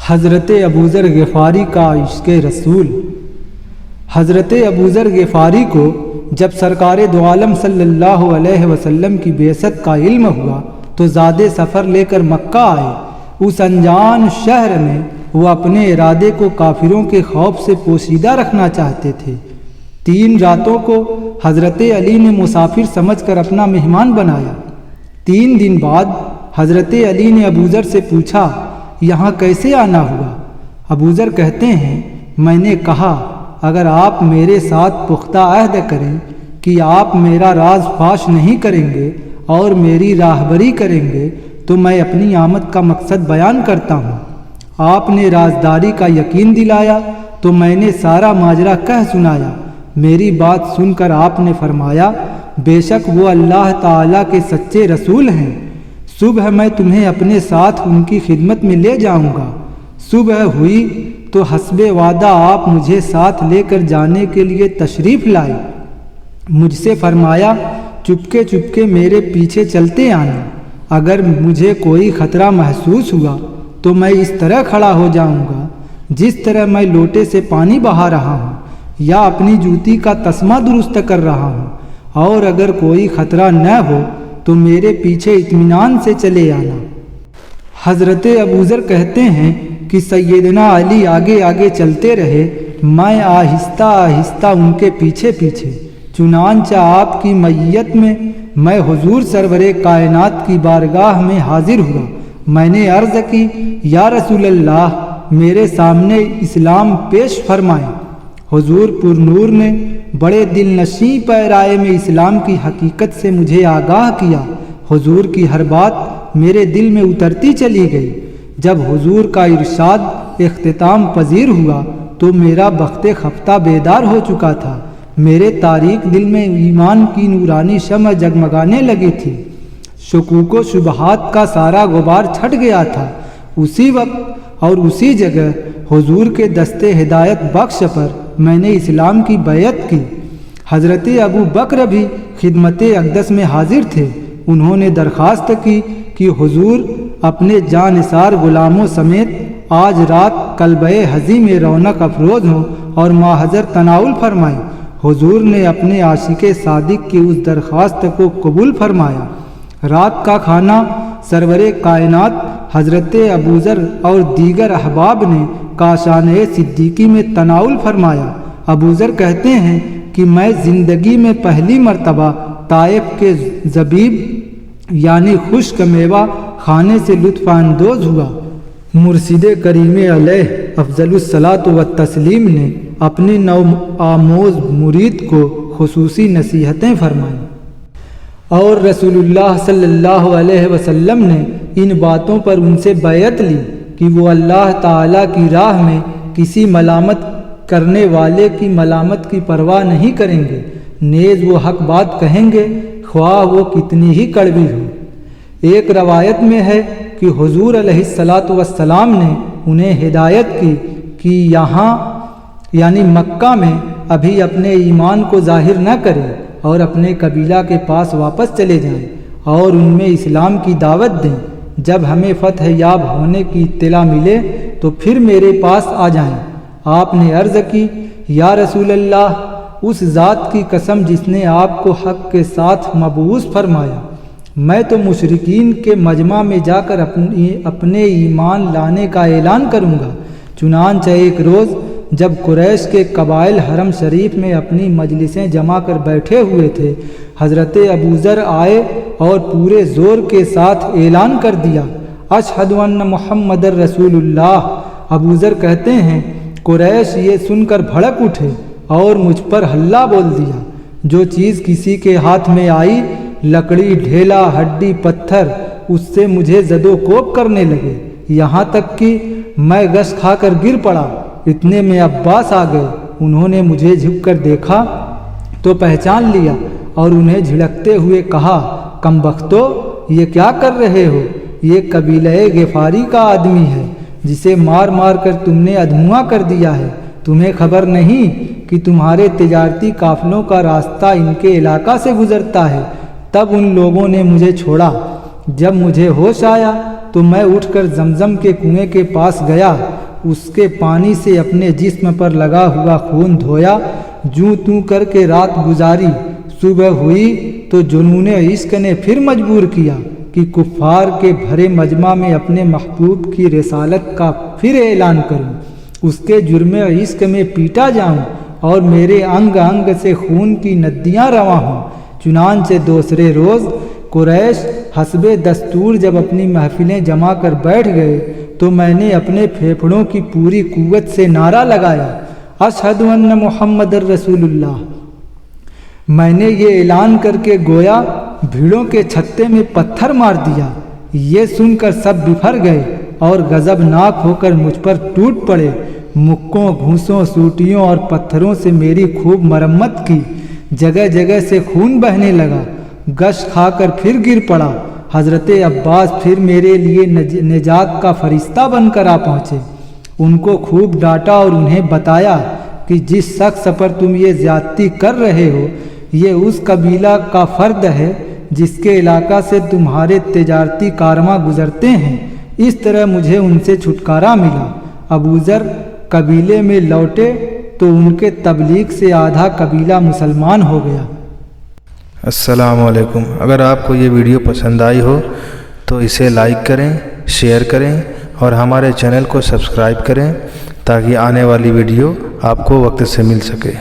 حضرت ابوذر غفاری کا عشق رسول۔ حضرت ابوذر غفاری کو جب سرکار دو عالم صلی اللہ علیہ وسلم کی بعثت کا علم ہوا تو زادِ سفر لے کر مکہ آئے۔ اس انجان شہر میں وہ اپنے ارادے کو کافروں کے خوف سے پوشیدہ رکھنا چاہتے تھے۔ 3 راتوں کو حضرت علی نے مسافر سمجھ کر اپنا مہمان بنایا۔ 3 دن بعد حضرت علی نے ابوذر سے پوچھا، یہاں کیسے آنا ہوا؟ ابوذر کہتے ہیں، میں نے کہا اگر آپ میرے ساتھ پختہ عہد کریں کہ آپ میرا راز فاش نہیں کریں گے اور میری راہبری کریں گے تو میں اپنی آمد کا مقصد بیان کرتا ہوں۔ آپ نے رازداری کا یقین دلایا تو میں نے سارا ماجرا کہہ سنایا۔ میری بات سن کر آپ نے فرمایا، بے شک وہ اللہ تعالیٰ کے سچے رسول ہیں۔ صبح میں تمہیں اپنے ساتھ ان کی خدمت میں لے جاؤں گا۔ صبح ہوئی تو حسب وعدہ آپ مجھے ساتھ لے کر جانے کے لیے تشریف لائے۔ مجھ سے فرمایا، چپکے چپکے میرے پیچھے چلتے آنا۔ اگر مجھے کوئی خطرہ محسوس ہوا تو میں اس طرح کھڑا ہو جاؤں گا جس طرح میں لوٹے سے پانی بہا رہا ہوں یا اپنی جوتی کا تسمہ درست کر رہا ہوں، اور اگر کوئی خطرہ نہ ہو تو میرے پیچھے اطمینان سے چلے آنا۔ حضرت ابوذر کہتے ہیں کہ سیدنا علی آگے آگے چلتے رہے، میں آہستہ آہستہ ان کے پیچھے پیچھے۔ چنانچہ آپ کی معیت میں حضور سرور کائنات کی بارگاہ میں حاضر ہوا۔ میں نے عرض کی، یا رسول اللہ، میرے سامنے اسلام پیش فرمائیں۔ حضور پر نور نے بڑے دل نشیں پیرائے میں اسلام کی حقیقت سے مجھے آگاہ کیا۔ حضور کی ہر بات میرے دل میں اترتی چلی گئی۔ جب حضور کا ارشاد اختتام پذیر ہوا تو میرا بخت خفتہ بیدار ہو چکا تھا۔ میرے تاریک دل میں ایمان کی نورانی شمع جگمگانے لگی تھی۔ شکوک و شبہات کا سارا غبار چھٹ گیا تھا۔ اسی وقت اور اسی جگہ حضور کے دستے ہدایت بخش پر میں نے اسلام کی بیعت کی۔ حضرت ابو بکر بھی خدمت اقدس میں حاضر تھے۔ انہوں نے درخواست کی کہ حضور اپنے جانثار غلاموں سمیت آج رات قلبہ حزی میں رونق افروز ہوں اور ماحضر تناول فرمائیں۔ حضور نے اپنے عاشق صادق کی اس درخواست کو قبول فرمایا۔ رات کا کھانا سرور کائنات حضرت ابوذر اور دیگر احباب نے کاشانِ صدیقی میں تناول فرمایا۔ ابوذر کہتے ہیں کہ میں زندگی میں پہلی مرتبہ طائف کے زبیب یعنی خشک میوہ کھانے سے لطف اندوز ہوا۔ مرشد کریم علیہ افضل الصلاۃ والتسلیم نے اپنے نو آموز مرید کو خصوصی نصیحتیں فرمائیں، اور رسول اللہ صلی اللہ علیہ وسلم نے ان باتوں پر ان سے بیعت لی کہ وہ اللہ تعالیٰ کی راہ میں کسی ملامت کرنے والے کی ملامت کی پرواہ نہیں کریں گے، نیز وہ حق بات کہیں گے خواہ وہ کتنی ہی کڑوی ہو۔ ایک روایت میں ہے کہ حضور علیہ الصلاۃ والسلام نے انہیں ہدایت کی کہ یہاں یعنی مکہ میں ابھی اپنے ایمان کو ظاہر نہ کریں اور اپنے قبیلہ کے پاس واپس چلے جائیں اور ان میں اسلام کی دعوت دیں۔ جب ہمیں فتح یاب ہونے کی اطلاع ملے تو پھر میرے پاس آ جائیں۔ آپ نے عرض کی، یا رسول اللہ، اس ذات کی قسم جس نے آپ کو حق کے ساتھ مبعوث فرمایا، میں تو مشرکین کے مجمع میں جا کر اپنے ایمان لانے کا اعلان کروں گا۔ چنانچہ ایک روز جب قریش کے قبائل حرم شریف میں اپنی مجلسیں جمع کر بیٹھے ہوئے تھے، حضرت ابوذر آئے اور پورے زور کے ساتھ اعلان کر دیا، اشہد ان محمد رسول اللہ۔ ابوذر کہتے ہیں، قریش یہ سن کر بھڑک اٹھے اور مجھ پر حلہ بول دیا۔ جو چیز کسی کے ہاتھ میں آئی، لکڑی، ڈھیلا، ہڈی، پتھر، اس سے مجھے زد و کوب کرنے لگے، یہاں تک کہ میں غش کھا کر گر پڑا۔ اتنے میں عباس آ گئے۔ انہوں نے مجھے جھک کر دیکھا تو پہچان لیا اور انہیں جھڑکتے ہوئے کہا، کم بختو، یہ کیا کر رہے ہو؟ یہ قبیلہ غفاری کا آدمی ہے جسے مار مار کر تم نے ادھموا کر دیا ہے۔ تمہیں خبر نہیں کہ تمہارے تجارتی قافلوں کا راستہ ان کے علاقہ سے گزرتا ہے۔ تب ان لوگوں نے مجھے چھوڑا۔ جب مجھے ہوش آیا تو میں اٹھ کر زمزم کے کنویں کے پاس گیا، اس کے پانی سے اپنے جسم پر لگا ہوا خون دھویا، جوں توں کر کے رات گزاری۔ صبح ہوئی تو جنون عشق نے پھر مجبور کیا کہ کفار کے بھرے مجمع میں اپنے محبوب کی رسالت کا پھر اعلان کروں، اس کے جرم عشق میں پیٹا جاؤں اور میرے انگ انگ سے خون کی ندیاں رواں ہوں۔ چنانچہ دوسرے روز قریش حسب دستور جب اپنی محفلیں جما کر بیٹھ گئے تو میں نے اپنے پھیپھڑوں کی پوری قوت سے نعرہ لگایا، اشہد ان محمد رسول اللہ۔ میں نے یہ اعلان کر کے گویا بھیڑوں کے چھتے میں پتھر مار دیا۔ یہ سن کر سب بفر گئے اور غضبناک ہو کر مجھ پر ٹوٹ پڑے۔ مکوں، گھوسوں، سوٹیوں اور پتھروں سے میری خوب مرمت کی، جگہ جگہ سے خون بہنے لگا۔ گش کھا کر پھر گر پڑا۔ حضرت عباس پھر میرے لیے نجات کا فرشتہ بن کر آ پہنچے۔ ان کو خوب ڈانٹا اور انہیں بتایا کہ جس شخص پر تم یہ زیادتی کر رہے ہو یہ اس قبیلہ کا فرد ہے جس کے علاقہ سے تمہارے تجارتی کارواں گزرتے ہیں۔ اس طرح مجھے ان سے چھٹکارا ملا۔ ابو ذر قبیلے میں لوٹے تو ان کے تبلیغ سے آدھا قبیلہ مسلمان ہو گیا۔ السلام علیکم۔ اگر آپ کو یہ ویڈیو پسند آئی ہو تو اسے لائک کریں، شیئر کریں اور ہمارے چینل کو سبسکرائب کریں تاکہ آنے والی ویڈیو آپ کو وقت سے مل سکے۔